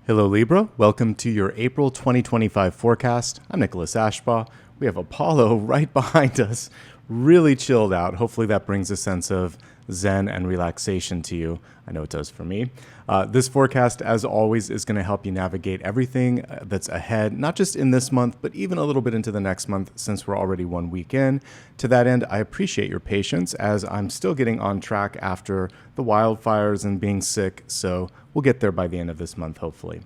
Hello Libra, welcome to your April 2025 forecast. I'm Nicholas Ashbaugh. We have Apollo right behind us, really chilled out. Hopefully that brings a sense of zen and relaxation to you. I know it does for me. This forecast, as always, is going to help you navigate everything that's ahead, not just in this month, but even a little bit into the next month since we're already 1 week in. To that end, I appreciate your patience as I'm still getting on track after the wildfires and being sick, so we'll get there by the end of this month, hopefully.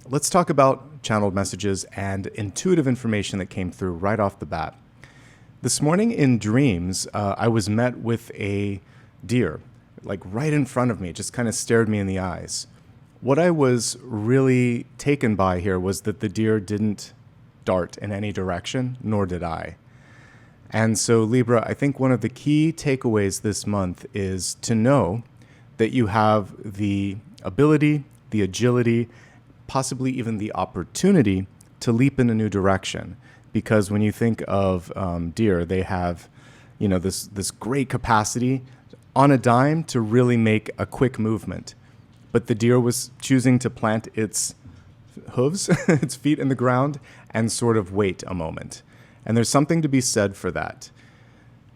Let's talk about channeled messages and intuitive information that came through right off the bat. This morning in dreams, I was met with a deer, like right in front of me, just kind of stared me in the eyes. What I was really taken by here was that the deer didn't dart in any direction, nor did I. And so Libra, I think one of the key takeaways this month is to know that you have the ability, the agility, possibly even the opportunity to leap in a new direction. Because when you think of deer, they have, this great capacity on a dime to really make a quick movement. But the deer was choosing to plant its hooves, its feet in the ground, and sort of wait a moment. And there's something to be said for that.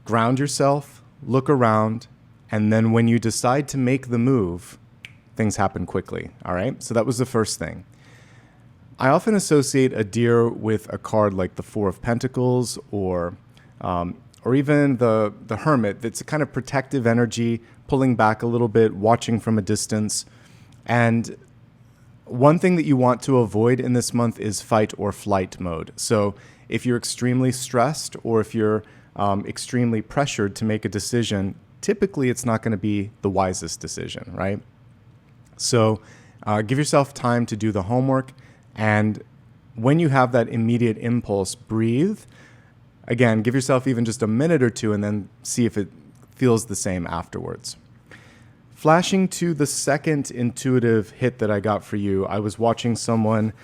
Ground yourself, look around, and then when you decide to make the move, things happen quickly, all right? So that was the first thing. I often associate a deer with a card like the Four of Pentacles or even the Hermit. That's a kind of protective energy, pulling back a little bit, watching from a distance. And one thing that you want to avoid in this month is fight or flight mode. So if you're extremely stressed or if you're extremely pressured to make a decision, typically it's not going to be the wisest decision, right? So give yourself time to do the homework. And when you have that immediate impulse, breathe. Again, give yourself even just a minute or two and then see if it feels the same afterwards. Flashing to the second intuitive hit that I got for you, I was watching someone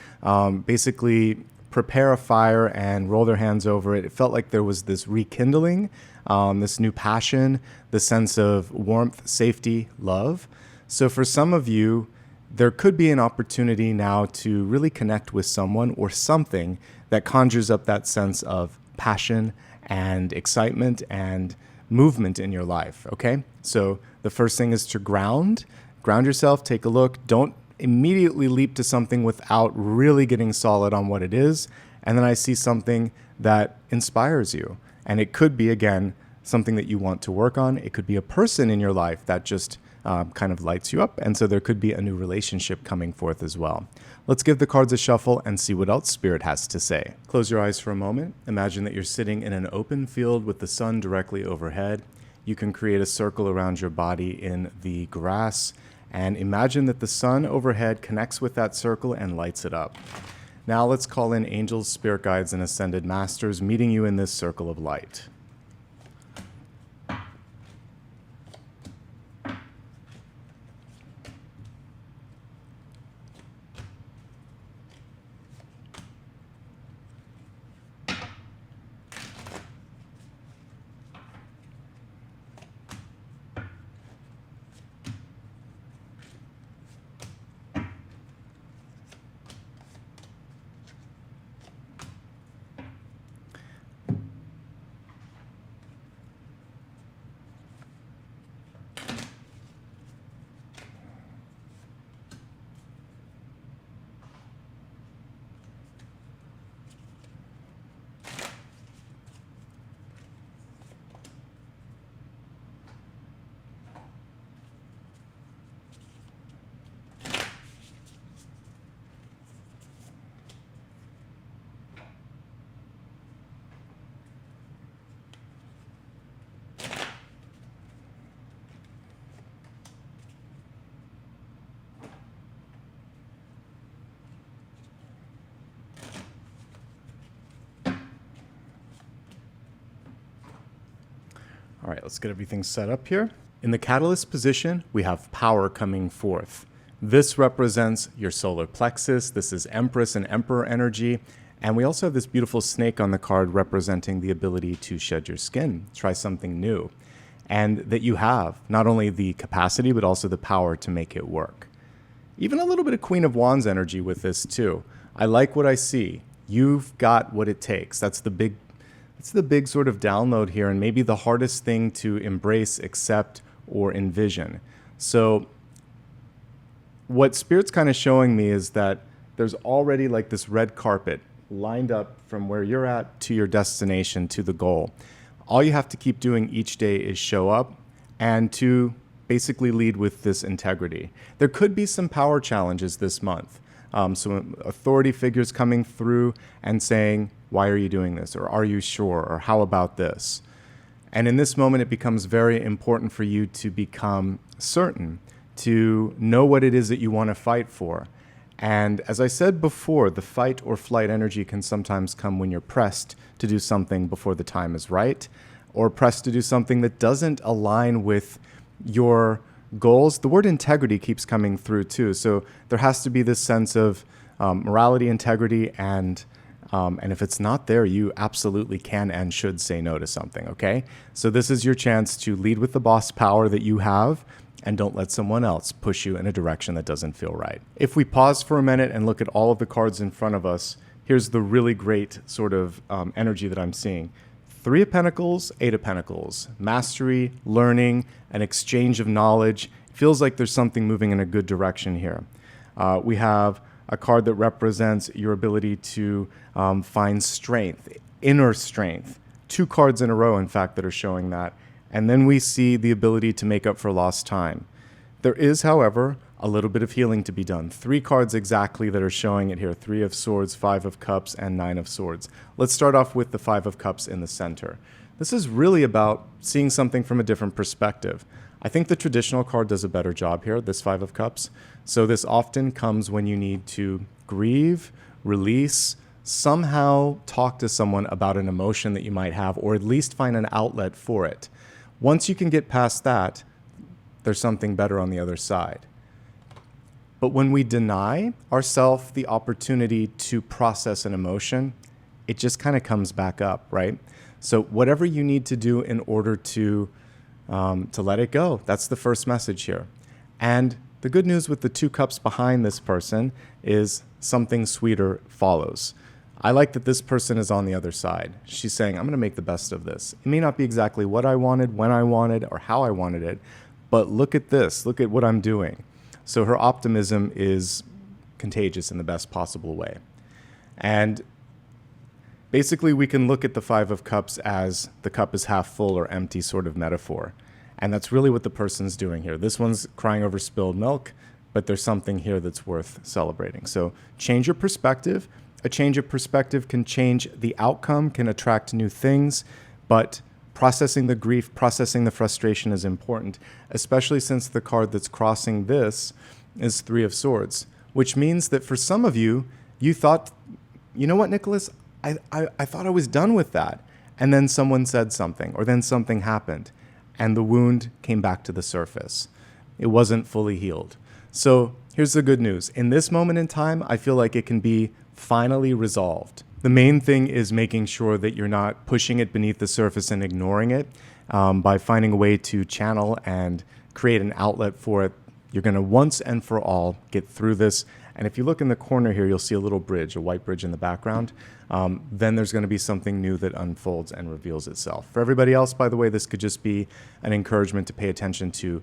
basically prepare a fire and roll their hands over it. It felt like there was this rekindling, this new passion, the sense of warmth, safety, love. So for some of you, there could be an opportunity now to really connect with someone or something that conjures up that sense of passion and excitement and movement in your life, okay? So the first thing is to ground yourself, take a look. Don't immediately leap to something without really getting solid on what it is. And then I see something that inspires you. And it could be, again, something that you want to work on. It could be a person in your life that just kind of lights you up. And so there could be a new relationship coming forth as well. Let's give the cards a shuffle and see what else Spirit has to say. Close your eyes for a moment. Imagine that you're sitting in an open field with the sun directly overhead. You can create a circle around your body in the grass and imagine that the sun overhead connects with that circle and lights it up. Now let's call in angels, spirit guides, and ascended masters meeting you in this circle of light. All right, let's get everything set up here. In the catalyst position, we have power coming forth. This represents your solar plexus. This is Empress and Emperor energy. And we also have this beautiful snake on the card representing the ability to shed your skin, try something new. And that you have not only the capacity, but also the power to make it work. Even a little bit of Queen of Wands energy with this too. I like what I see. You've got what it takes. That's the big sort of download here, and maybe the hardest thing to embrace, accept, or envision. So what Spirit's kind of showing me is that there's already like this red carpet lined up from where you're at to your destination, to the goal. All you have to keep doing each day is show up and to basically lead with this integrity. There could be some power challenges this month. Some authority figures coming through and saying, why are you doing this? Or are you sure? Or how about this? And in this moment, it becomes very important for you to become certain, to know what it is that you want to fight for. And as I said before, the fight or flight energy can sometimes come when you're pressed to do something before the time is right, or pressed to do something that doesn't align with your goals. The word integrity keeps coming through too. So there has to be this sense of morality, integrity, and if it's not there, you absolutely can and should say no to something, okay? So this is your chance to lead with the boss power that you have, and don't let someone else push you in a direction that doesn't feel right. If we pause for a minute and look at all of the cards in front of us, here's the really great sort of energy that I'm seeing. 3 of Pentacles, 8 of Pentacles. Mastery, learning, an exchange of knowledge. It feels like there's something moving in a good direction here. We have a card that represents your ability to find strength, inner strength. 2 cards in a row, in fact, that are showing that. And then we see the ability to make up for lost time. There is, however, a little bit of healing to be done. 3 cards exactly that are showing it here. 3 of Swords, 5 of Cups, and 9 of Swords. Let's start off with the 5 of Cups in the center. This is really about seeing something from a different perspective. I think the traditional card does a better job here, this 5 of Cups. So this often comes when you need to grieve, release, somehow talk to someone about an emotion that you might have, or at least find an outlet for it. Once you can get past that, there's something better on the other side. But when we deny ourselves the opportunity to process an emotion, it just kind of comes back up, right? So whatever you need to do in order to let it go, that's the first message here. And the good news with the 2 cups behind this person is something sweeter follows. I like that this person is on the other side. She's saying, I'm going to make the best of this. It may not be exactly what I wanted, when I wanted, or how I wanted it, but look at this. Look at what I'm doing. So her optimism is contagious in the best possible way. And basically, we can look at the 5 of Cups as the cup is half full or empty sort of metaphor. And that's really what the person's doing here. This one's crying over spilled milk, but there's something here that's worth celebrating. So change your perspective. A change of perspective can change the outcome, can attract new things, but processing the grief, processing the frustration is important, especially since the card that's crossing this is 3 of Swords, which means that for some of you, you thought, you know what, Nicholas, I thought I was done with that. And then someone said something, or then something happened, and the wound came back to the surface. It wasn't fully healed. So here's the good news. In this moment in time, I feel like it can be finally resolved. The main thing is making sure that you're not pushing it beneath the surface and ignoring it by finding a way to channel and create an outlet for it. You're going to once and for all get through this. And if you look in the corner here, you'll see a little bridge, a white bridge in the background. Then there's going to be something new that unfolds and reveals itself. For everybody else, by the way, this could just be an encouragement to pay attention to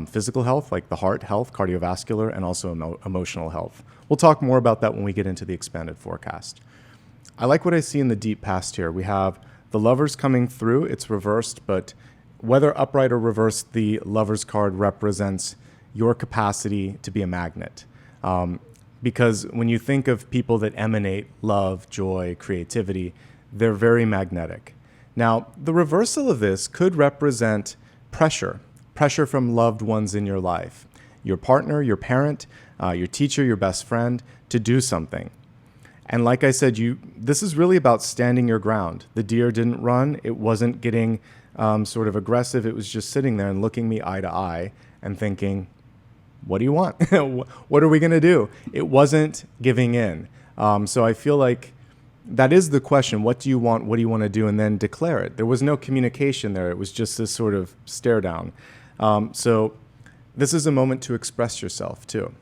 physical health, like the heart health, cardiovascular, and also emotional health. We'll talk more about that when we get into the expanded forecast. I like what I see in the deep past here. We have the Lovers coming through. It's reversed, but whether upright or reversed, the Lovers card represents your capacity to be a magnet. Because when you think of people that emanate love, joy, creativity, they're very magnetic. Now, the reversal of this could represent pressure from loved ones in your life, your partner, your parent, your teacher, your best friend, to do something. And like I said, this is really about standing your ground. The deer didn't run. It wasn't getting sort of aggressive. It was just sitting there and looking me eye to eye and thinking, what do you want? What are we going to do? It wasn't giving in. So I feel like that is the question. What do you want? What do you want to do? And then declare it. There was no communication there. It was just this sort of stare down. So this is a moment to express yourself too.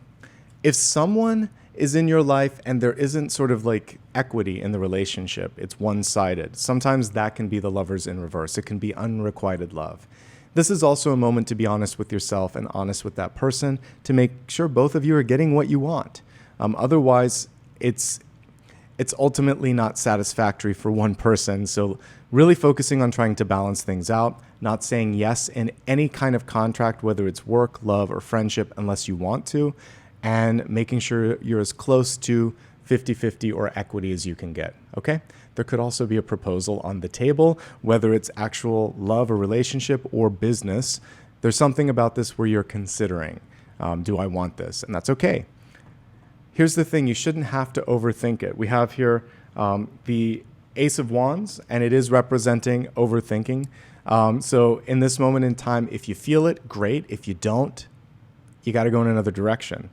If someone is in your life and there isn't sort of like equity in the relationship, it's one-sided. Sometimes that can be the lovers in reverse. It can be unrequited love. This is also a moment to be honest with yourself and honest with that person to make sure both of you are getting what you want. Otherwise, it's ultimately not satisfactory for one person. So really focusing on trying to balance things out, not saying yes in any kind of contract, whether it's work, love, or friendship, unless you want to, and making sure you're as close to 50-50 or equity as you can get, okay? There could also be a proposal on the table, whether it's actual love or relationship or business. There's something about this where you're considering, do I want this? And that's okay. Here's the thing, you shouldn't have to overthink it. We have here the Ace of Wands, and it is representing overthinking. So in this moment in time, if you feel it, great. If you don't, you got to go in another direction.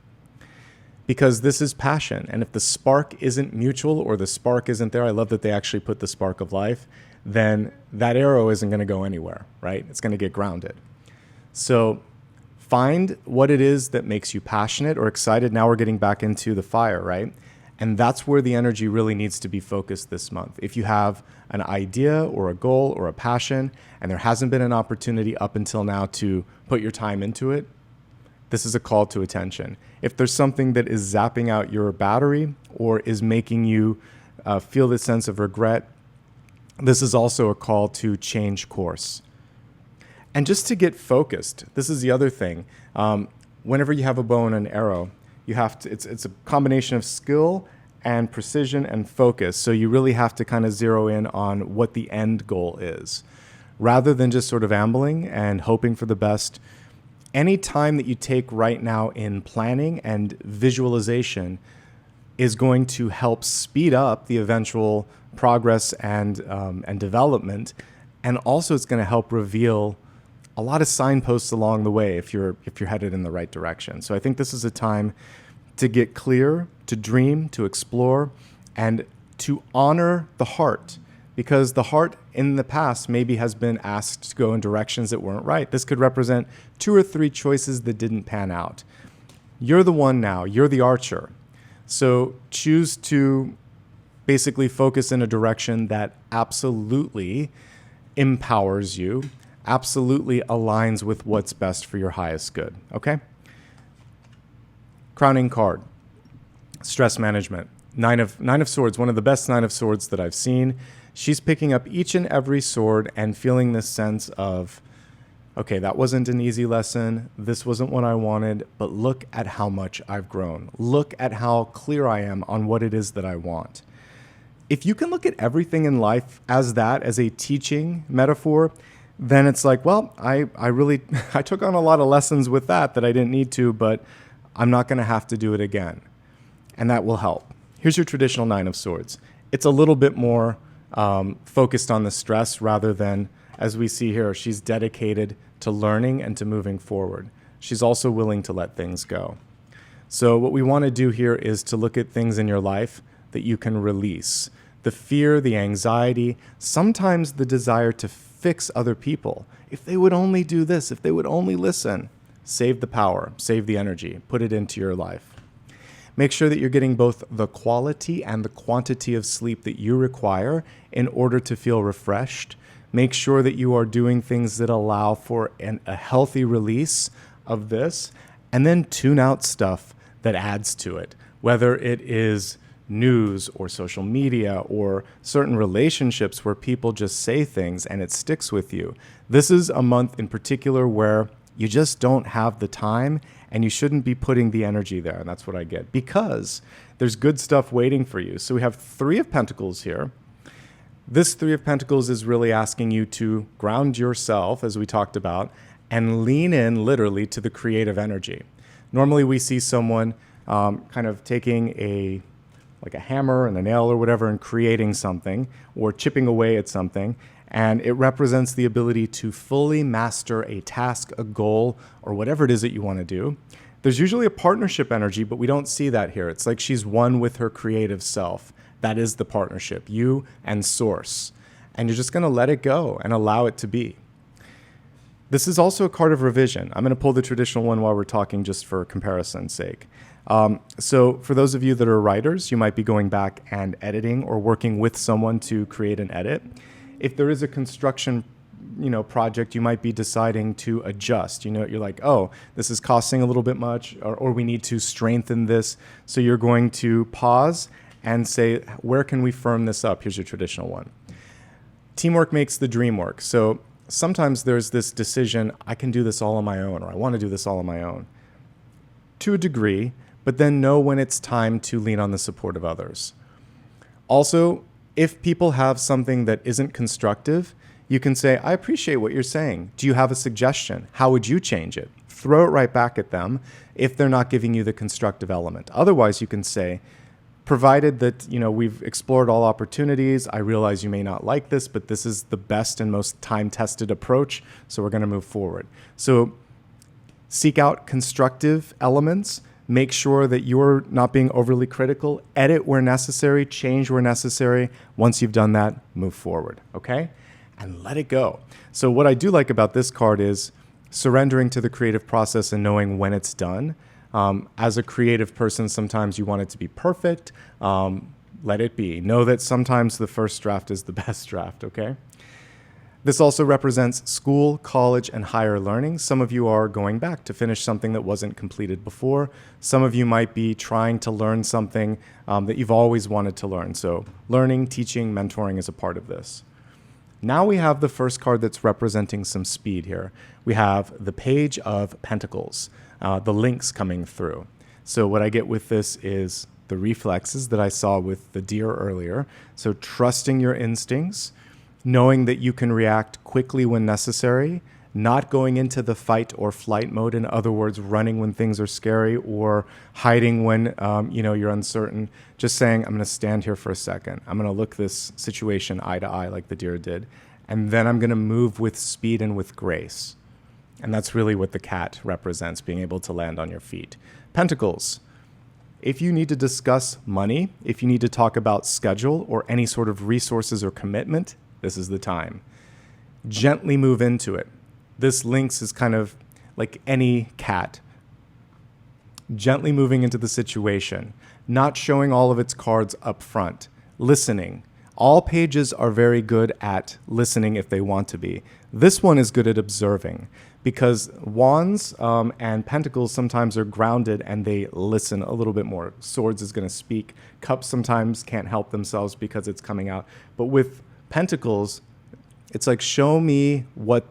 Because this is passion. And if the spark isn't mutual or the spark isn't there, I love that they actually put the spark of life, then that arrow isn't going to go anywhere, right? It's going to get grounded. So find what it is that makes you passionate or excited. Now we're getting back into the fire, right? And that's where the energy really needs to be focused this month. If you have an idea or a goal or a passion, and there hasn't been an opportunity up until now to put your time into it, this is a call to attention. If there's something that is zapping out your battery or is making you feel this sense of regret, this is also a call to change course. And just to get focused, this is the other thing. Whenever you have a bow and an arrow, you have to. It's a combination of skill and precision and focus. So you really have to kind of zero in on what the end goal is, rather than just sort of ambling and hoping for the best. Any time that you take right now in planning and visualization is going to help speed up the eventual progress and development, and also it's going to help reveal a lot of signposts along the way if you're headed in the right direction. So I think this is a time to get clear, to dream, to explore, and to honor the heart. Because the heart in the past maybe has been asked to go in directions that weren't right. This could represent 2 or 3 choices that didn't pan out. You're the one now. You're the archer. So choose to basically focus in a direction that absolutely empowers you, absolutely aligns with what's best for your highest good, okay? Crowning card, stress management. Nine of Swords, one of the best Nine of Swords that I've seen. She's picking up each and every sword and feeling this sense of, okay, that wasn't an easy lesson. This wasn't what I wanted, but look at how much I've grown. Look at how clear I am on what it is that I want. If you can look at everything in life as that, as a teaching metaphor, then it's like, well, I took on a lot of lessons with that I didn't need to, but I'm not going to have to do it again. And that will help. Here's your traditional Nine of Swords. It's a little bit more focused on the stress rather than, as we see here, she's dedicated to learning and to moving forward. She's also willing to let things go. So what we want to do here is to look at things in your life that you can release. The fear, the anxiety, sometimes the desire to fix other people. If they would only do this, if they would only listen, save the power, save the energy, put it into your life. Make sure that you're getting both the quality and the quantity of sleep that you require in order to feel refreshed. Make sure that you are doing things that allow for a healthy release of this, and then tune out stuff that adds to it, whether it is news or social media or certain relationships where people just say things and it sticks with you. This is a month in particular where you just don't have the time and you shouldn't be putting the energy there. And that's what I get, because there's good stuff waiting for you. So we have 3 of Pentacles here. This 3 of Pentacles is really asking you to ground yourself, as we talked about, and lean in literally to the creative energy. Normally we see someone kind of taking like a hammer and a nail or whatever and creating something or chipping away at something. And it represents the ability to fully master a task, a goal, or whatever it is that you want to do. There's usually a partnership energy, but we don't see that here. It's like she's one with her creative self. That is the partnership, you and Source. And you're just going to let it go and allow it to be. This is also a card of revision. I'm going to pull the traditional one while we're talking just for comparison's sake. So for those of you that are writers, you might be going back and editing or working with someone to create an edit. If there is a construction project, you might be deciding to adjust. You're like, oh, this is costing a little bit much, or we need to strengthen this. So you're going to pause and say, where can we firm this up? Here's your traditional one. Teamwork makes the dream work. So sometimes there's this decision, I can do this all on my own, or I want to do this all on my own. To a degree, but then know when it's time to lean on the support of others. Also, if people have something that isn't constructive, you can say, I appreciate what you're saying. Do you have a suggestion? How would you change it? Throw it right back at them if they're not giving you the constructive element. Otherwise, you can say, provided that we've explored all opportunities, I realize you may not like this, but this is the best and most time-tested approach, so we're going to move forward. So seek out constructive elements. Make sure that you're not being overly critical. Edit where necessary, change where necessary. Once you've done that, move forward, okay? And let it go. So what I do like about this card is surrendering to the creative process and knowing when it's done. As a creative person, sometimes you want it to be perfect. Let it be. Know that sometimes the first draft is the best draft, okay? This also represents school, college, and higher learning. Some of you are going back to finish something that wasn't completed before. Some of you might be trying to learn something that you've always wanted to learn. So learning, teaching, mentoring is a part of this. Now we have the first card that's representing some speed here. We have the Page of Pentacles, the links coming through. So what I get with this is the reflexes that I saw with the deer earlier. So trusting your instincts, knowing that you can react quickly when necessary, not going into the fight or flight mode. In other words, running when things are scary or hiding when you're uncertain. Just saying, I'm going to stand here for a second. I'm going to look this situation eye to eye like the deer did. And then I'm going to move with speed and with grace. And that's really what the cat represents, being able to land on your feet. Pentacles. If you need to discuss money, if you need to talk about schedule or any sort of resources or commitment, this is the time. Gently move into it. This links is kind of like any cat. Gently moving into the situation, not showing all of its cards up front. Listening. All pages are very good at listening if they want to be. This one is good at observing because wands and pentacles sometimes are grounded and they listen a little bit more. Swords is going to speak. Cups sometimes can't help themselves because it's coming out. But with pentacles, it's like, show me what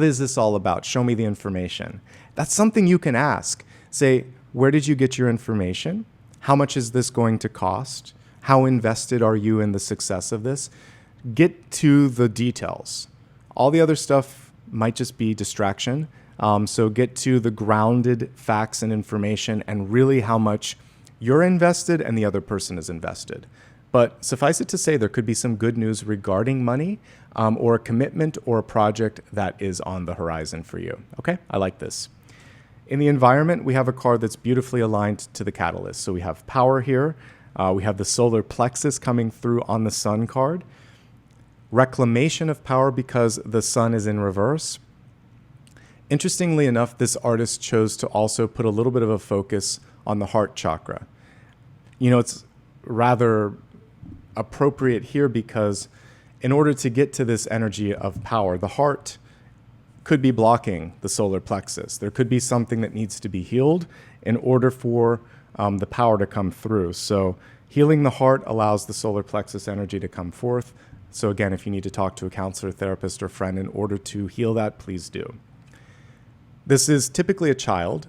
is this all about? Show me the information. That's something you can ask. Say, where did you get your information? How much is this going to cost? How invested are you in the success of this? Get to the details. All the other stuff might just be distraction. So get to the grounded facts and information and really how much you're invested and the other person is invested. But suffice it to say, there could be some good news regarding money or a commitment or a project that is on the horizon for you. Okay, I like this. In the environment, we have a card that's beautifully aligned to the catalyst. So we have power here. We have the solar plexus coming through on the sun card. Reclamation of power because the sun is in reverse. Interestingly enough, this artist chose to also put a little bit of a focus on the heart chakra. It's rather appropriate here because in order to get to this energy of power, the heart could be blocking the solar plexus. There could be something that needs to be healed in order for the power to come through. So healing the heart allows the solar plexus energy to come forth. So again, if you need to talk to a counselor, therapist, or friend in order to heal that, please do. This is typically a child.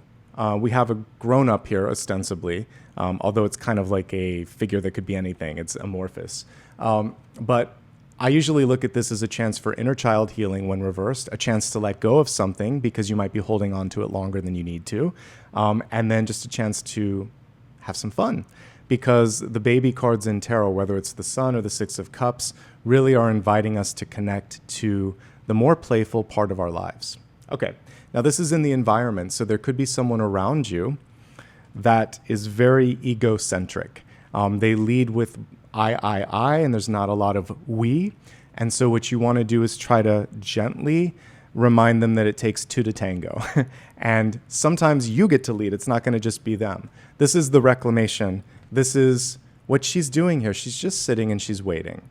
We have a grown-up here, ostensibly, although it's kind of like a figure that could be anything. It's amorphous. But I usually look at this as a chance for inner child healing when reversed, a chance to let go of something because you might be holding on to it longer than you need to, and then just a chance to have some fun because the baby cards in tarot, whether it's the Sun or the Six of Cups, really are inviting us to connect to the more playful part of our lives. Okay, now this is in the environment, so there could be someone around you that is very egocentric. They lead with I, and there's not a lot of we. And so what you want to do is try to gently remind them that it takes two to tango. And sometimes you get to lead. It's not going to just be them. This is the reclamation. This is what she's doing here. She's just sitting and she's waiting.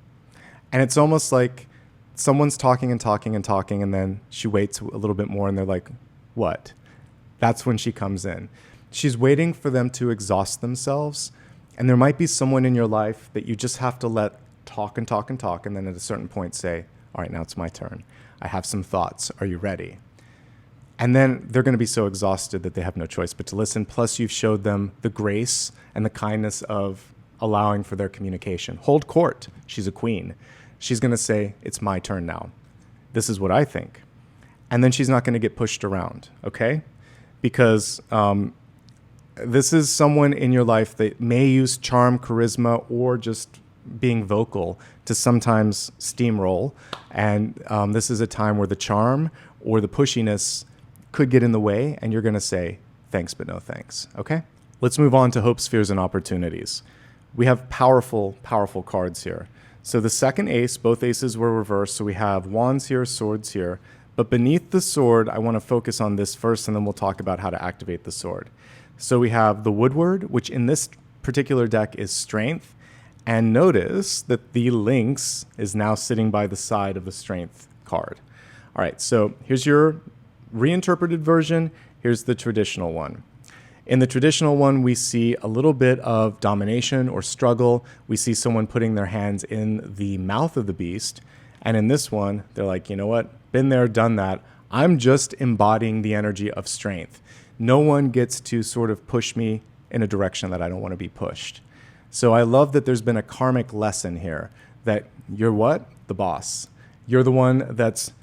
And it's almost like someone's talking and talking and talking, and then she waits a little bit more and they're like, what? That's when she comes in. She's waiting for them to exhaust themselves. And there might be someone in your life that you just have to let talk and talk and talk, and then at a certain point say, all right, now it's my turn. I have some thoughts. Are you ready? And then they're going to be so exhausted that they have no choice but to listen. Plus, you've showed them the grace and the kindness of allowing for their communication. Hold court. She's a queen. She's going to say, it's my turn now. This is what I think. And then she's not going to get pushed around, okay? Because this is someone in your life that may use charm, charisma, or just being vocal to sometimes steamroll. And this is a time where the charm or the pushiness could get in the way, and you're going to say, thanks, but no thanks, okay? Let's move on to hopes, fears, and opportunities. We have powerful, powerful cards here. So the second ace, both aces were reversed, so we have wands here, swords here. But beneath the sword, I want to focus on this first, and then we'll talk about how to activate the sword. So we have the woodward, which in this particular deck is strength. And notice that the lynx is now sitting by the side of the strength card. All right, so here's your reinterpreted version. Here's the traditional one. In the traditional one, we see a little bit of domination or struggle. We see someone putting their hands in the mouth of the beast. And in this one, they're like, you know what? Been there, done that. I'm just embodying the energy of strength. No one gets to sort of push me in a direction that I don't want to be pushed. So I love that there's been a karmic lesson here that you're what? The boss. You're the one that's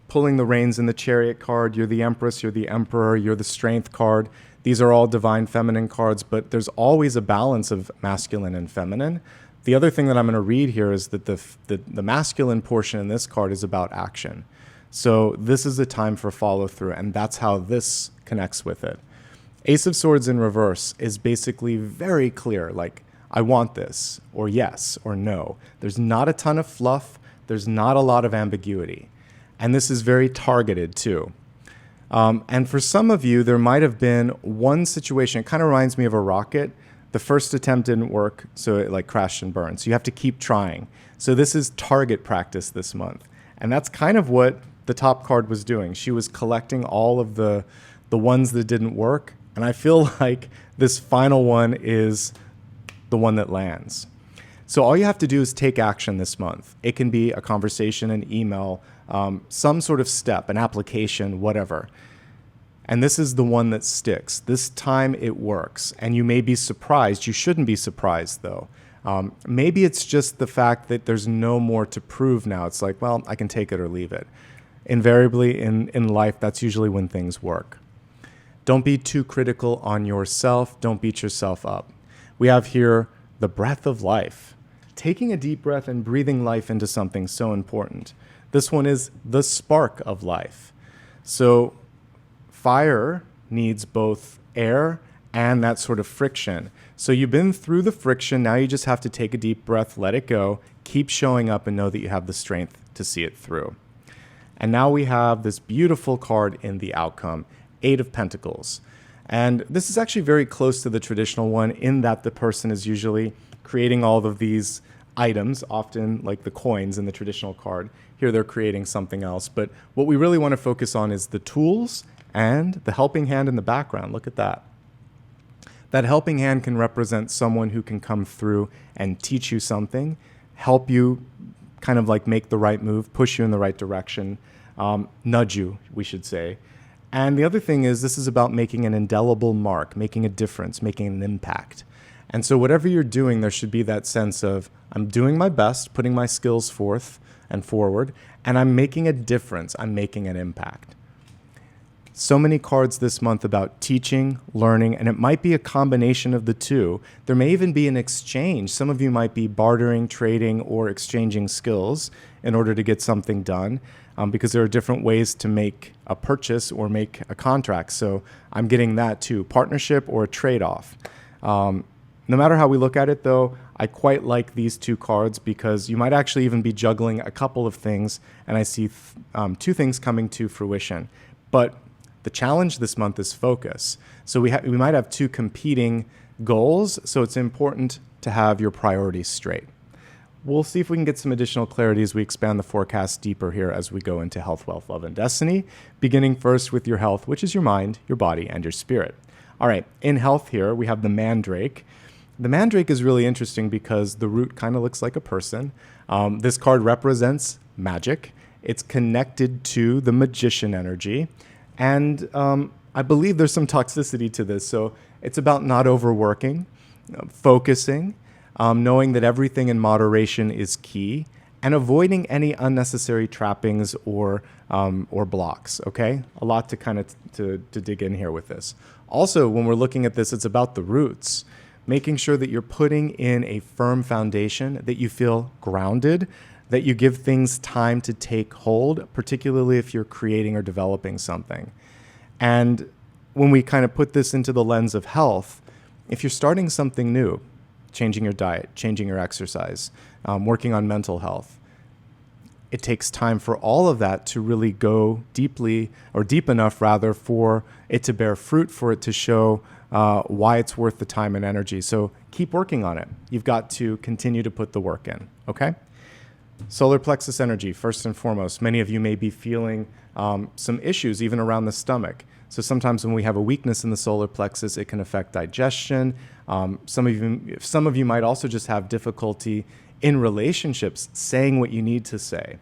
pulling the reins in the chariot card. You're the empress, you're the emperor, you're the strength card. These are all divine feminine cards, but there's always a balance of masculine and feminine. The other thing that I'm going to read here is that the masculine portion in this card is about action. So this is a time for follow through, and that's how this connects with it. Ace of Swords in reverse is basically very clear, like, I want this, or yes, or no. There's not a ton of fluff. There's not a lot of ambiguity. And this is very targeted too. And for some of you, there might have been one situation. It kind of reminds me of a rocket. The first attempt didn't work, so it like crashed and burned. So you have to keep trying. So this is target practice this month. And that's kind of what the top card was doing. She was collecting all of the ones that didn't work. And I feel like this final one is the one that lands. So all you have to do is take action this month. It can be a conversation, an email, some sort of step, an application, whatever. And this is the one that sticks. This time it works. And you may be surprised. You shouldn't be surprised, though. Maybe it's just the fact that there's no more to prove now. It's like, well, I can take it or leave it. Invariably in life, that's usually when things work. Don't be too critical on yourself. Don't beat yourself up. We have here the breath of life. Taking a deep breath and breathing life into something so important. This one is the spark of life. So fire needs both air and that sort of friction. So you've been through the friction. Now you just have to take a deep breath, let it go, keep showing up, and know that you have the strength to see it through. And now we have this beautiful card in the outcome, Eight of Pentacles. And this is actually very close to the traditional one in that the person is usually creating all of these items, often like the coins in the traditional card. Here they're creating something else. But what we really want to focus on is the tools and the helping hand in the background. Look at that. That helping hand can represent someone who can come through and teach you something, help you kind of like make the right move, push you in the right direction, nudge you, we should say. And the other thing is this is about making an indelible mark, making a difference, making an impact. And so whatever you're doing, there should be that sense of I'm doing my best, putting my skills forth and forward, and I'm making a difference. I'm making an impact. So many cards this month about teaching, learning, and it might be a combination of the two. There may even be an exchange. Some of you might be bartering, trading, or exchanging skills in order to get something done, because there are different ways to make a purchase or make a contract. So I'm getting that too, partnership or a trade-off. No matter how we look at it, though, I quite like these two cards because you might actually even be juggling a couple of things, and I see two things coming to fruition. But the challenge this month is focus. So we might have two competing goals, so it's important to have your priorities straight. We'll see if we can get some additional clarity as we expand the forecast deeper here as we go into health, wealth, love, and destiny, beginning first with your health, which is your mind, your body, and your spirit. All right, in health here, we have the mandrake. The mandrake is really interesting because the root kind of looks like a person. This card represents magic. It's connected to the magician energy. And I believe there's some toxicity to this. So it's about not overworking, focusing, knowing that everything in moderation is key, and avoiding any unnecessary trappings or blocks, okay? A lot to kind of to dig in here with this. Also, when we're looking at this, it's about the roots, making sure that you're putting in a firm foundation, that you feel grounded, that you give things time to take hold, particularly if you're creating or developing something. And when we kind of put this into the lens of health, if you're starting something new, changing your diet, changing your exercise, working on mental health, it takes time for all of that to really go deeply, or deep enough rather, for it to bear fruit, for it to show why it's worth the time and energy. So keep working on it. You've got to continue to put the work in, okay? Solar plexus energy, first and foremost. Many of you may be feeling some issues even around the stomach. So sometimes when we have a weakness in the solar plexus, it can affect digestion. Some of you might also just have difficulty in relationships saying what you need to say.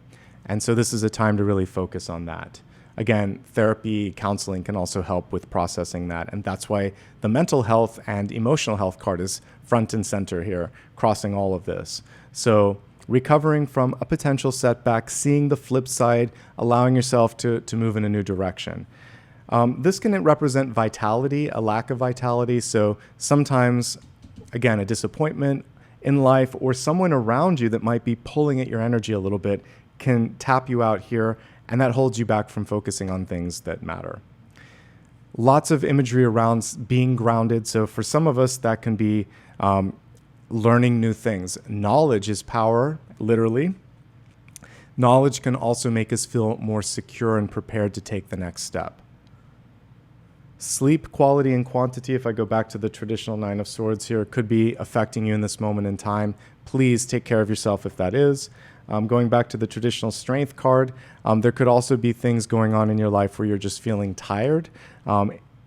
And so this is a time to really focus on that. Again, therapy, counseling can also help with processing that. And that's why the mental health and emotional health card is front and center here, crossing all of this. So recovering from a potential setback, seeing the flip side, allowing yourself to move in a new direction. This can represent vitality, a lack of vitality. So sometimes, again, a disappointment in life or someone around you that might be pulling at your energy a little bit can tap you out here, and that holds you back from focusing on things that matter. Lots of imagery around being grounded. So for some of us, that can be learning new things. Knowledge is power, literally. Knowledge can also make us feel more secure and prepared to take the next step. Sleep quality and quantity, if I go back to the traditional Nine of Swords here, could be affecting you in this moment in time. Please take care of yourself if that is. Going back to the traditional strength card, there could also be things going on in your life where you're just feeling tired.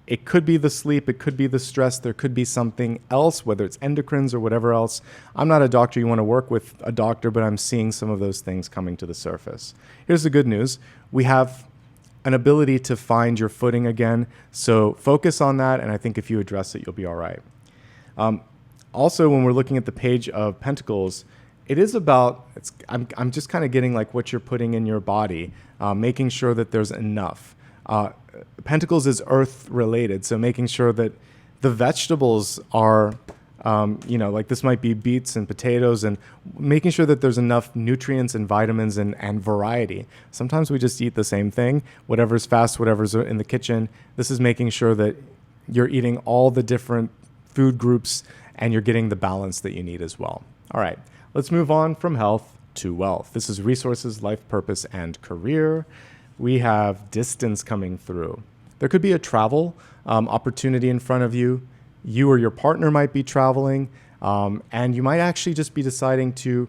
It could be the sleep, it could be the stress, there could be something else, whether it's endocrines or whatever else. I'm not a doctor, you want to work with a doctor, but I'm seeing some of those things coming to the surface. Here's the good news. We have an ability to find your footing again. So focus on that, and I think if you address it, you'll be all right. Also, when we're looking at the Page of Pentacles, it is about, I'm just kind of getting like what you're putting in your body, making sure that there's enough. Pentacles is earth related, so making sure that the vegetables are, like this might be beets and potatoes, and making sure that there's enough nutrients and vitamins and variety. Sometimes we just eat the same thing, whatever's fast, whatever's in the kitchen. This is making sure that you're eating all the different food groups and you're getting the balance that you need as well. All right, let's move on from health to wealth. This is resources, life purpose, and career. We have distance coming through. There could be a travel opportunity in front of you. You or your partner might be traveling, and you might actually just be deciding to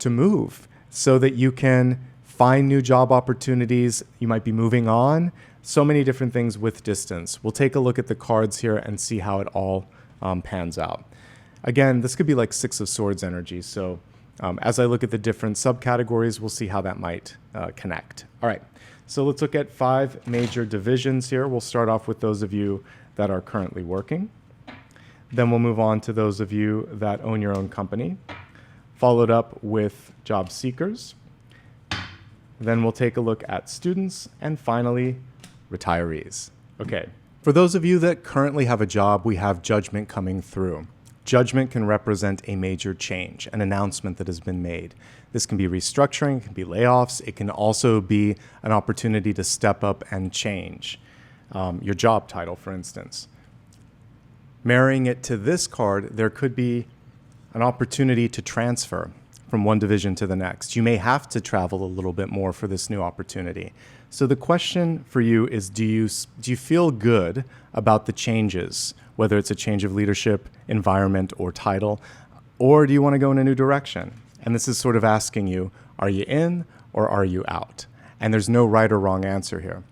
move so that you can find new job opportunities. You might be moving on. So many different things with distance. We'll take a look at the cards here and see how it all pans out. Again, this could be like Six of Swords energy. So as I look at the different subcategories, we'll see how that might connect. All right, so let's look at 5 major divisions here. We'll start off with those of you that are currently working. Then we'll move on to those of you that own your own company, followed up with job seekers. Then we'll take a look at students, and finally, retirees. Okay, for those of you that currently have a job, we have judgment coming through. Judgment can represent a major change, an announcement that has been made. This can be restructuring, it can be layoffs, it can also be an opportunity to step up and change your job title, for instance. Marrying it to this card, there could be an opportunity to transfer from one division to the next. You may have to travel a little bit more for this new opportunity. So the question for you is, do you feel good about the changes, whether it's a change of leadership, environment, or title, or do you want to go in a new direction? And this is sort of asking you, are you in or are you out? And there's no right or wrong answer here.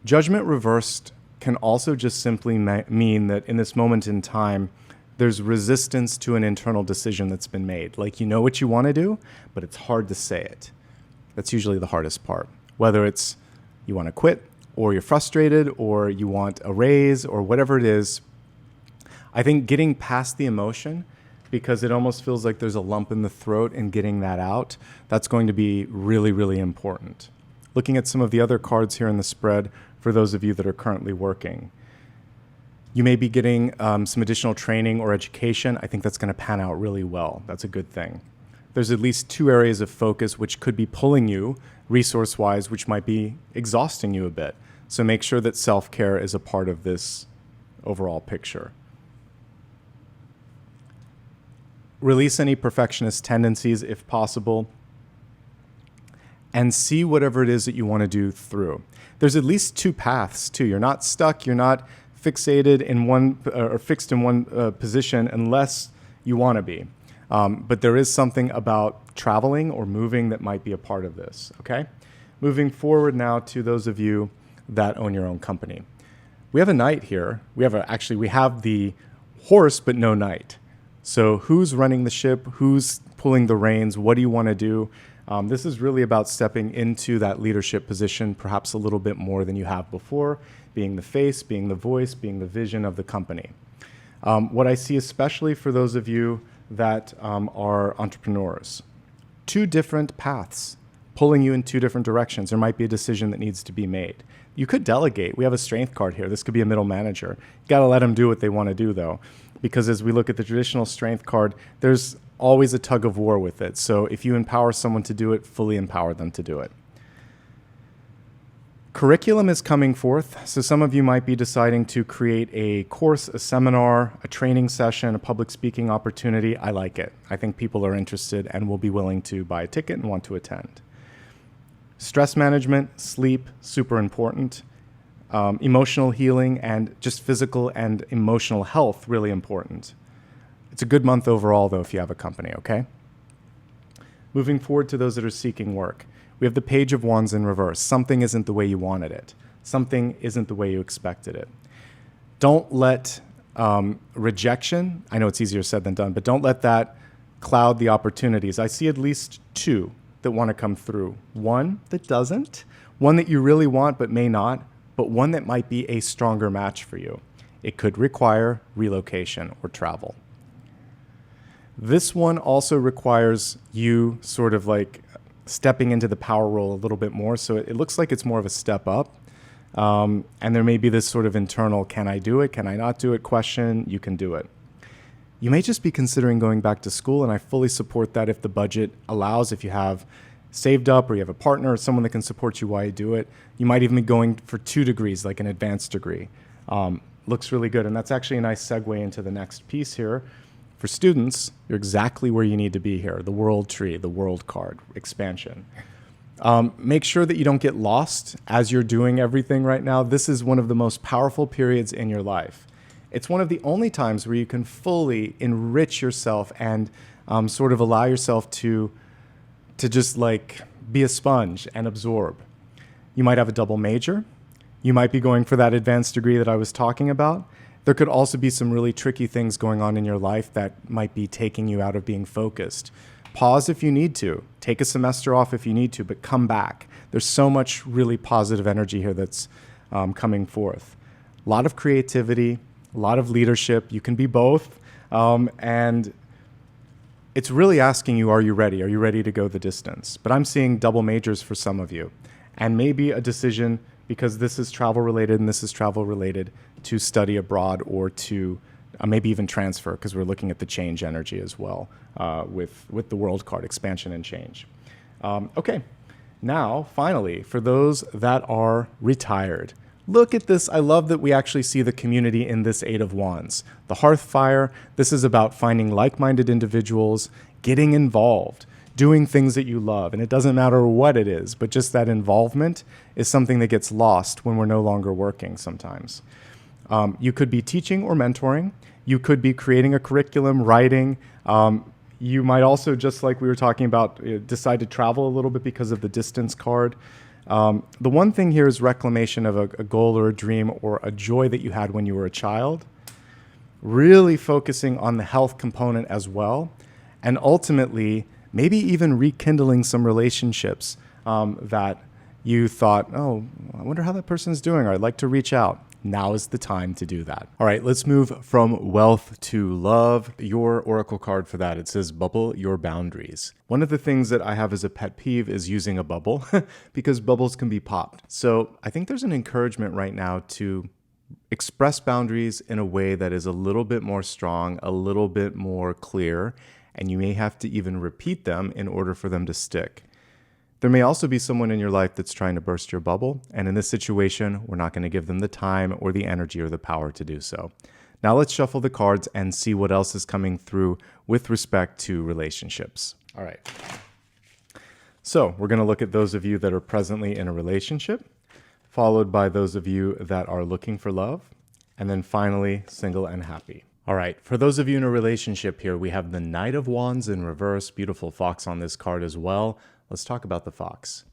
Judgment reversed can also just simply mean that in this moment in time, there's resistance to an internal decision that's been made. Like, you know what you want to do, but it's hard to say it. That's usually the hardest part. Whether it's you want to quit, or you're frustrated, or you want a raise, or whatever it is, I think getting past the emotion, because it almost feels like there's a lump in the throat, and getting that out, that's going to be really, really important. Looking at some of the other cards here in the spread, for those of you that are currently working, you may be getting some additional training or education. I think that's going to pan out really well. That's a good thing. There's at least 2 areas of focus which could be pulling you resource-wise, which might be exhausting you a bit. So make sure that self-care is a part of this overall picture. Release any perfectionist tendencies if possible, and see whatever it is that you want to do through. There's at least 2 paths too. You're not stuck. You're not fixated in one or fixed in one position unless you want to be. But there is something about traveling or moving that might be a part of this, okay? Moving forward now to those of you that own your own company. We have a knight here. We have the horse, but no knight. So who's running the ship? Who's pulling the reins? What do you want to do? This is really about stepping into that leadership position, perhaps a little bit more than you have before, being the face, being the voice, being the vision of the company. What I see, especially for those of you that are entrepreneurs, 2 different paths pulling you in 2 different directions. There might be a decision that needs to be made. You could delegate. We have a strength card here. This could be a middle manager. You got to let them do what they want to do, though, because as we look at the traditional strength card, there's always a tug of war with it. So if you empower someone to do it, fully empower them to do it. Curriculum is coming forth. So some of you might be deciding to create a course, a seminar, a training session, a public speaking opportunity. I like it. I think people are interested and will be willing to buy a ticket and want to attend. Stress management, sleep, super important. Emotional healing and just physical and emotional health, really important. It's a good month overall, though, if you have a company, okay? Moving forward to those that are seeking work. We have the Page of Wands in reverse. Something isn't the way you wanted it. Something isn't the way you expected it. Don't let rejection, I know it's easier said than done, but don't let that cloud the opportunities. I see at least 2 that want to come through. 1 that doesn't, 1 that you really want but may not, but 1 that might be a stronger match for you. It could require relocation or travel. This one also requires you sort of like stepping into the power role a little bit more. So it looks like it's more of a step up. And there may be this sort of internal, can I do it? Can I not do it? Question. You can do it. You may just be considering going back to school, and I fully support that if the budget allows, if you have saved up or you have a partner or someone that can support you while you do it. You might even be going for 2 degrees, like an advanced degree. Looks really good. And that's actually a nice segue into the next piece here. For students, you're exactly where you need to be here. The world tree, the world card, expansion. Make sure that you don't get lost as you're doing everything right now. This is one of the most powerful periods in your life. It's one of the only times where you can fully enrich yourself and sort of allow yourself to just like be a sponge and absorb. You might have a double major. You might be going for that advanced degree that I was talking about. There could also be some really tricky things going on in your life that might be taking you out of being focused. Pause if you need to. Take a semester off if you need to, but come back. There's so much really positive energy here that's coming forth. A lot of creativity, a lot of leadership. You can be both. And it's really asking you, are you ready? Are you ready to go the distance? But I'm seeing double majors for some of you. And maybe a decision, because this is travel related and this is travel related, to study abroad or to maybe even transfer, because we're looking at the change energy as well with the world card, expansion and change. Okay, now finally, for those that are retired, Look at this. I love that we actually see the community in this Eight of Wands. The hearth fire, this is about finding like-minded individuals, getting involved, doing things that you love. And it doesn't matter what it is, but just that involvement is something that gets lost when we're no longer working sometimes. You could be teaching or mentoring. You could be creating a curriculum, writing. You might also, just like we were talking about, decide to travel a little bit because of the distance card. The one thing here is reclamation of a goal or a dream or a joy that you had when you were a child. Really focusing on the health component as well. And ultimately, maybe even rekindling some relationships that you thought, oh, I wonder how that person's doing, or I'd like to reach out. Now is the time to do that. All right, let's move from wealth to love. Your oracle card for that, it says bubble your boundaries. One of the things that I have as a pet peeve is using a bubble because bubbles can be popped. So I think there's an encouragement right now to express boundaries in a way that is a little bit more strong, a little bit more clear, and you may have to even repeat them in order for them to stick. There may also be someone in your life that's trying to burst your bubble, and in this situation, we're not going to give them the time or the energy or the power to do so. Now let's shuffle the cards and see what else is coming through with respect to relationships. All right. So we're going to look at those of you that are presently in a relationship, followed by those of you that are looking for love, and then finally, single and happy. All right, for those of you in a relationship here, we have the Knight of Wands in reverse, beautiful fox on this card as well. Let's talk about the fox.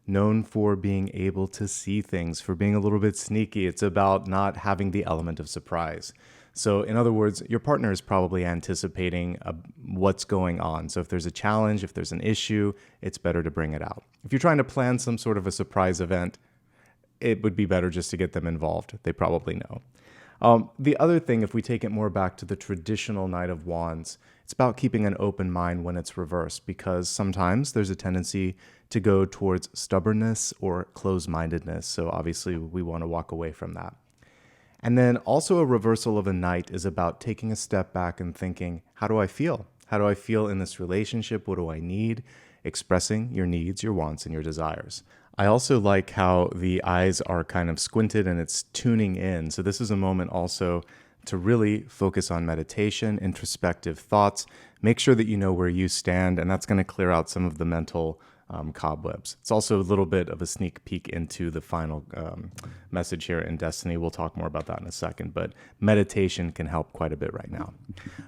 Known for being able to see things, for being a little bit sneaky. It's about not having the element of surprise. So in other words, your partner is probably anticipating what's going on. So if there's a challenge, if there's an issue, it's better to bring it out. If you're trying to plan some sort of a surprise event, it would be better just to get them involved. They probably know. The other thing, if we take it more back to the traditional Knight of Wands, it's about keeping an open mind when it's reversed, because sometimes there's a tendency to go towards stubbornness or closed-mindedness. So obviously we want to walk away from that. And then also a reversal of a Knight is about taking a step back and thinking, how do I feel? How do I feel in this relationship? What do I need? Expressing your needs, your wants, and your desires. I also like how the eyes are kind of squinted and it's tuning in. So this is a moment also to really focus on meditation, introspective thoughts. Make sure that you know where you stand, and that's going to clear out some of the mental cobwebs. It's also a little bit of a sneak peek into the final message here in Destiny. We'll talk more about that in a second, but meditation can help quite a bit right now.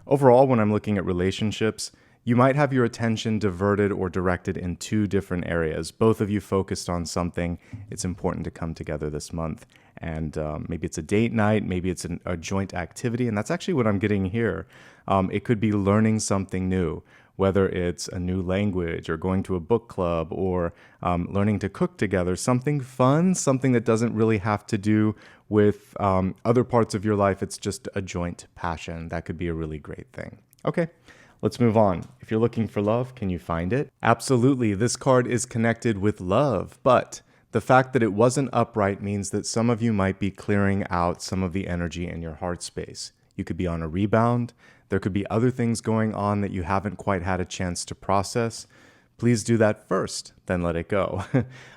Overall, when I'm looking at relationships, you might have your attention diverted or directed in two different areas. Both of you focused on something. It's important to come together this month. And maybe it's a date night, maybe it's a joint activity. And that's actually what I'm getting here. It could be learning something new, whether it's a new language or going to a book club or learning to cook together. Something fun, something that doesn't really have to do with other parts of your life. It's just a joint passion. That could be a really great thing. Okay. Let's move on. If you're looking for love, can you find it? Absolutely. This card is connected with love, but the fact that it wasn't upright means that some of you might be clearing out some of the energy in your heart space. You could be on a rebound. There could be other things going on that you haven't quite had a chance to process. Please do that first, then let it go.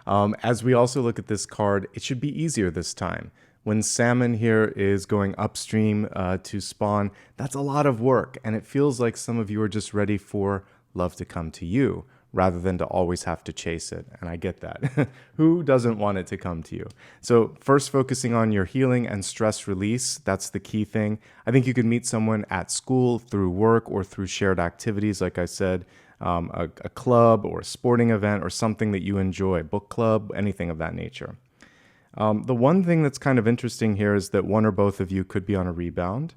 As we also look at this card, it should be easier this time. When salmon here is going upstream to spawn, that's a lot of work. And it feels like some of you are just ready for love to come to you rather than to always have to chase it. And I get that. Who doesn't want it to come to you? So first, focusing on your healing and stress release. That's the key thing. I think you could meet someone at school, through work, or through shared activities. Like I said, a club or a sporting event or something that you enjoy, book club, anything of that nature. The one thing that's kind of interesting here is that one or both of you could be on a rebound.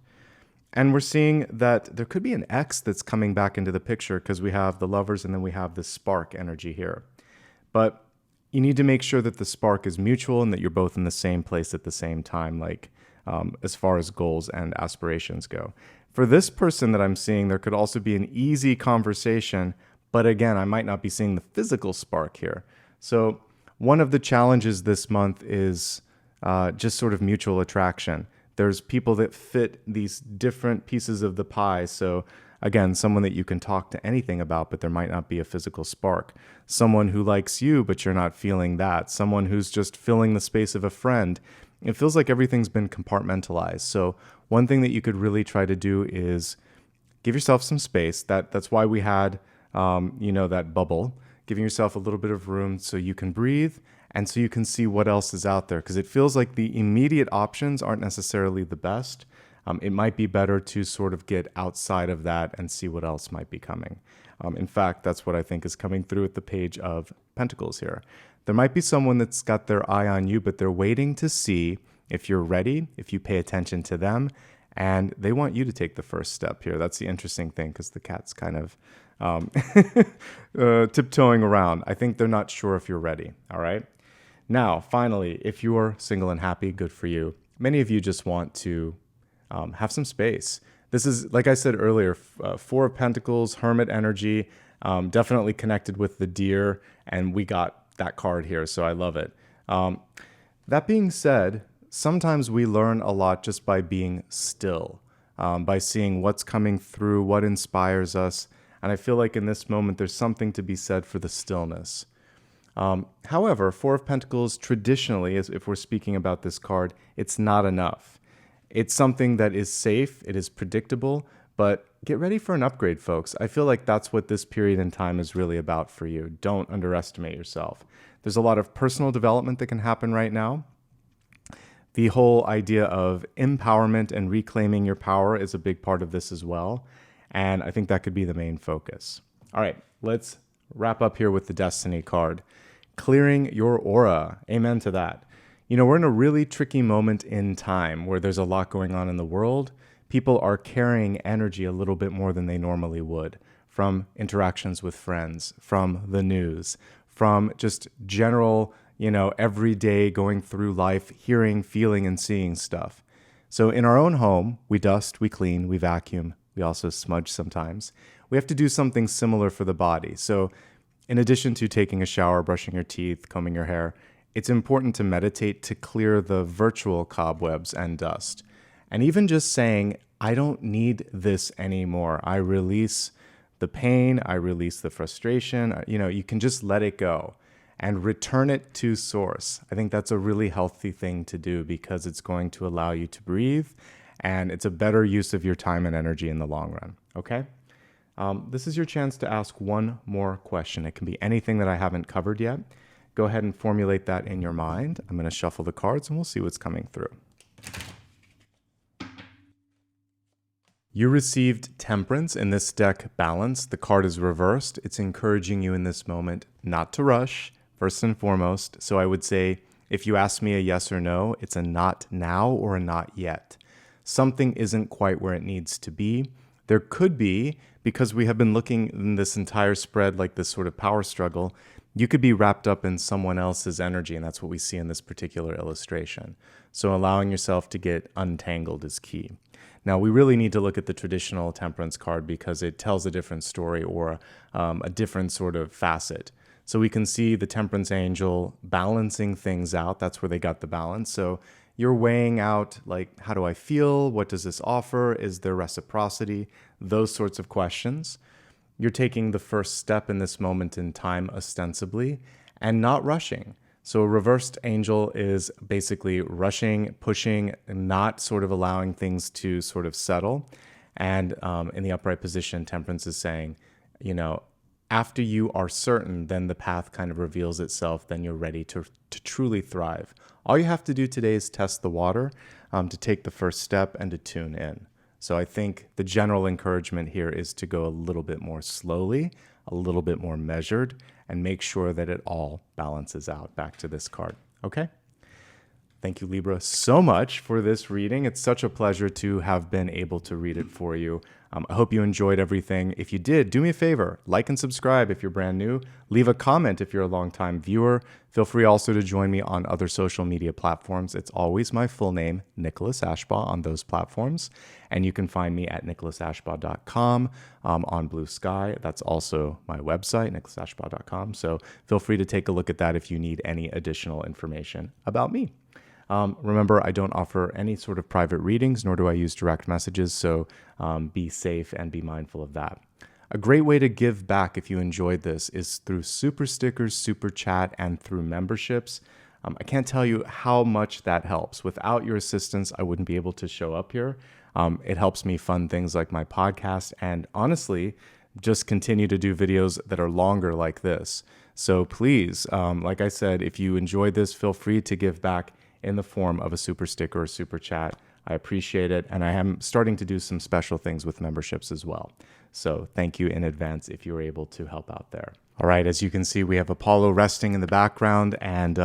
And we're seeing that there could be an X that's coming back into the picture because we have the lovers and then we have the spark energy here. But you need to make sure that the spark is mutual and that you're both in the same place at the same time, like as far as goals and aspirations go. For this person that I'm seeing, there could also be an easy conversation, but again, I might not be seeing the physical spark here. So one of the challenges this month is just sort of mutual attraction. There's people that fit these different pieces of the pie. So again, someone that you can talk to anything about, but there might not be a physical spark. Someone who likes you, but you're not feeling that. Someone who's just filling the space of a friend. it feels like everything's been compartmentalized. So one thing that you could really try to do is give yourself some space. That's why we had, that bubble, giving yourself a little bit of room so you can breathe and so you can see what else is out there. Because it feels like the immediate options aren't necessarily the best. It might be better to sort of get outside of that and see what else might be coming. In fact, that's what I think is coming through at the Page of Pentacles here. There might be someone that's got their eye on you, but they're waiting to see if you're ready, if you pay attention to them, and they want you to take the first step here. That's the interesting thing, because the cat's kind of tiptoeing around. I think they're not sure if you're ready, all right? Now, finally, if you're single and happy, good for you. Many of you just want to have some space. This is, like I said earlier, Four of Pentacles, Hermit energy, definitely connected with the deer, and we got that card here, so I love it. That being said, sometimes we learn a lot just by being still, by seeing what's coming through, what inspires us, and I feel like in this moment there's something to be said for the stillness. However, Four of Pentacles, traditionally, if we're speaking about this card, it's not enough. It's something that is safe, it is predictable, but get ready for an upgrade, folks. I feel like that's what this period in time is really about for you. Don't underestimate yourself. There's a lot of personal development that can happen right now. The whole idea of empowerment and reclaiming your power is a big part of this as well. And I think that could be the main focus. All right, let's wrap up here with the Destiny card. Clearing your aura. Amen to that. We're in a really tricky moment in time where there's a lot going on in the world. People are carrying energy a little bit more than they normally would, from interactions with friends, from the news, from just general, everyday going through life, hearing, feeling, and seeing stuff. So in our own home, we dust, we clean, we vacuum, we also smudge sometimes. We have to do something similar for the body. So in addition to taking a shower, brushing your teeth, combing your hair, it's important to meditate to clear the virtual cobwebs and dust. And even just saying, I don't need this anymore. I release the pain, I release the frustration. You can just let it go and return it to source. I think that's a really healthy thing to do because it's going to allow you to breathe and it's a better use of your time and energy in the long run, okay? This is your chance to ask one more question. It can be anything that I haven't covered yet. Go ahead and formulate that in your mind. I'm going to shuffle the cards and we'll see what's coming through. You received Temperance in this deck, Balance. The card is reversed. It's encouraging you in this moment not to rush, first and foremost. So I would say, if you ask me a yes or no, it's a not now or a not yet. Something isn't quite where it needs to be. There could be, because we have been looking in this entire spread like this sort of power struggle, you could be wrapped up in someone else's energy, and that's what we see in this particular illustration. So allowing yourself to get untangled is key. Now, we really need to look at the traditional Temperance card because it tells a different story or a different sort of facet. So we can see the Temperance angel balancing things out. That's where they got the balance. So you're weighing out, like, how do I feel? What does this offer? Is there reciprocity? Those sorts of questions. You're taking the first step in this moment in time, ostensibly, and not rushing. So a reversed angel is basically rushing, pushing, and not sort of allowing things to sort of settle. And in the upright position, Temperance is saying, after you are certain, then the path kind of reveals itself, then you're ready to truly thrive. All you have to do today is test the water, to take the first step and to tune in. So I think the general encouragement here is to go a little bit more slowly, a little bit more measured, and make sure that it all balances out. Back to this card, okay? Thank you, Libra, so much for this reading. It's such a pleasure to have been able to read it for you. I hope you enjoyed everything. If you did, do me a favor, like and subscribe if you're brand new. Leave a comment if you're a longtime viewer. Feel free also to join me on other social media platforms. It's always my full name, Nicholas Ashbaugh, on those platforms. And you can find me at nicholasashbaugh.com on Blue Sky. That's also my website, nicholasashbaugh.com. So feel free to take a look at that if you need any additional information about me. Remember, I don't offer any sort of private readings, nor do I use direct messages, so be safe and be mindful of that. A great way to give back if you enjoyed this is through super stickers, super chat, and through memberships. I can't tell you how much that helps. Without your assistance, I wouldn't be able to show up here. It helps me fund things like my podcast and honestly, just continue to do videos that are longer like this. So please, like I said, if you enjoyed this, feel free to give back in the form of a super sticker or super chat. I appreciate it. And I am starting to do some special things with memberships as well. So thank you in advance if you were able to help out there. All right, as you can see, we have Apollo resting in the background and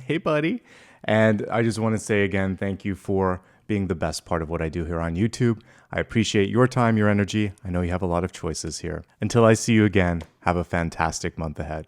hey, buddy. And I just want to say again, thank you for being the best part of what I do here on YouTube. I appreciate your time, your energy. I know you have a lot of choices here. Until I see you again, have a fantastic month ahead.